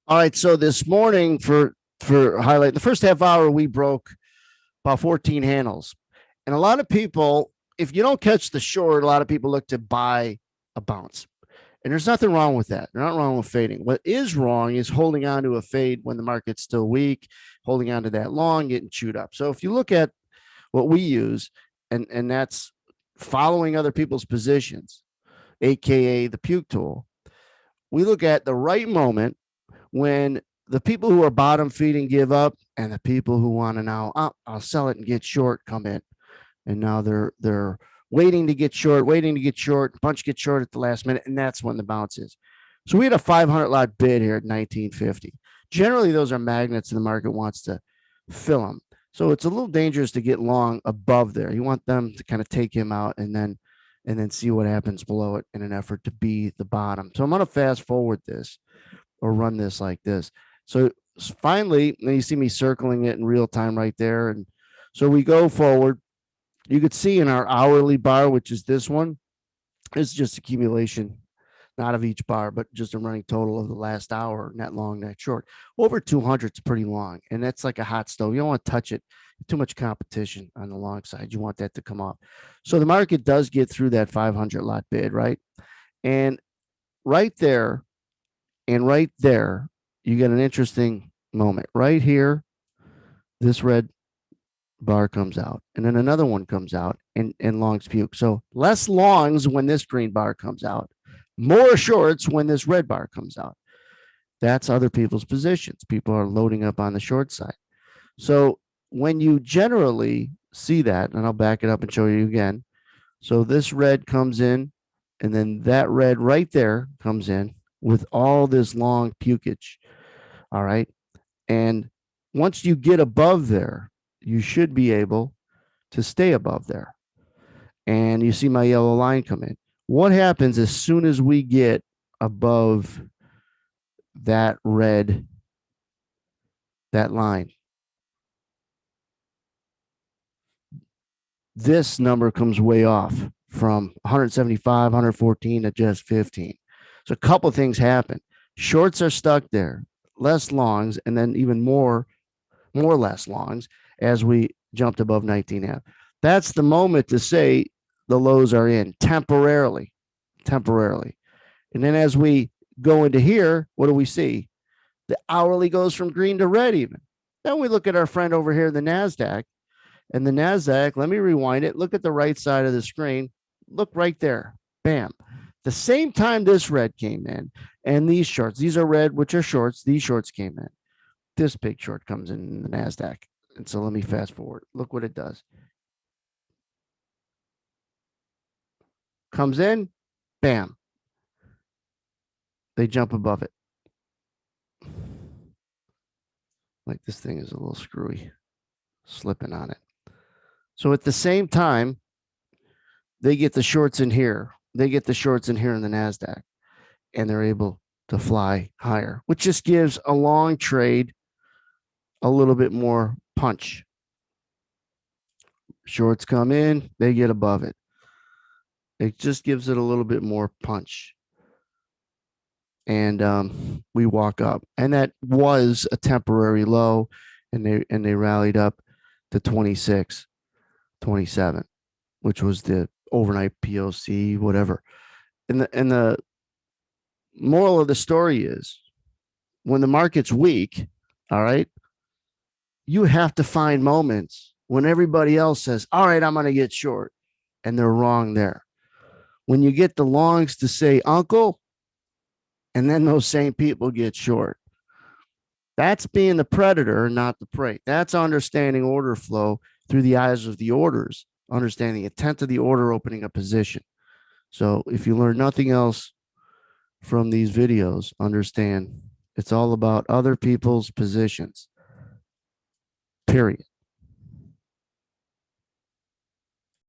All right. So this morning for highlight, the first half hour we broke about 14 handles. And a lot of people, if you don't catch the short, a lot of people look to buy a bounce. And there's nothing wrong with that. They're not wrong with fading. What is wrong is holding on to a fade when the market's still weak, holding on to that long, getting chewed up. So if you look at what we use, and that's following other people's positions, aka the puke tool, we look at the right moment when the people who are bottom feeding give up, and the people who want to now, oh, I'll sell it and get short, come in, and now they're waiting to get short, bunch get short at the last minute, and that's when the bounce is. So we had a 500 lot bid here at 1950. Generally, those are magnets, and the market wants to fill them. So it's a little dangerous to get long above there. You want them to kind of take him out and then see what happens below it in an effort to be the bottom. So I'm going to fast forward this or run this like this. So finally, you see me circling it in real time right there. And so we go forward. You could see in our hourly bar, which is this one, it's just accumulation, not of each bar, but just a running total of the last hour, net long, net short. Over 200 is pretty long, and that's like a hot stove. You don't want to touch it. Too much competition on the long side. You want that to come off. So the market does get through that 500 lot bid, right? And right there, and right there, you get an interesting moment. Right here, this red bar comes out, and then another one comes out, and longs puke. So less longs when this green bar comes out, more shorts when this red bar comes out. That's other people's positions. People are loading up on the short side. So when you generally see that, and I'll back it up and show you again. So this red comes in, and then that red right there comes in with all this long pukage. All right. And once you get above there, you should be able to stay above there. And you see my yellow line come in. What happens as soon as we get above that red, that line? This number comes way off from 175, 114 to just 15. So a couple of things happen. Shorts are stuck there, less longs, and then even more less longs as we jumped above 19.5. That's the moment to say the lows are in temporarily, temporarily. And then as we go into here, what do we see? The hourly goes from green to red even. Then we look at our friend over here, the NASDAQ, and the NASDAQ, let me rewind it. Look at the right side of the screen. Look right there. Bam. The same time this red came in, and these shorts, these are red, which are shorts. These shorts came in. This big short comes in the NASDAQ. And so let me fast forward. Look what it does. Comes in, bam. They jump above it. Like this thing is a little screwy, slipping on it. So at the same time, they get the shorts in here. They get the shorts in here in the NASDAQ, and they're able to fly higher, which just gives a long trade a little bit more punch. Shorts come in, they get above it. It just gives it a little bit more punch. And we walk up, and that was a temporary low, and they rallied up to 26, 27, which was the overnight POC, whatever. And the moral of the story is, when the market's weak, all right, you have to find moments when everybody else says, all right, I'm going to get short, and they're wrong there. When you get the longs to say, uncle, and then those same people get short. That's being the predator, not the prey. That's understanding order flow through the eyes of the orders, understanding the intent of the order opening a position. So if you learn nothing else from these videos, understand it's all about other people's positions, period.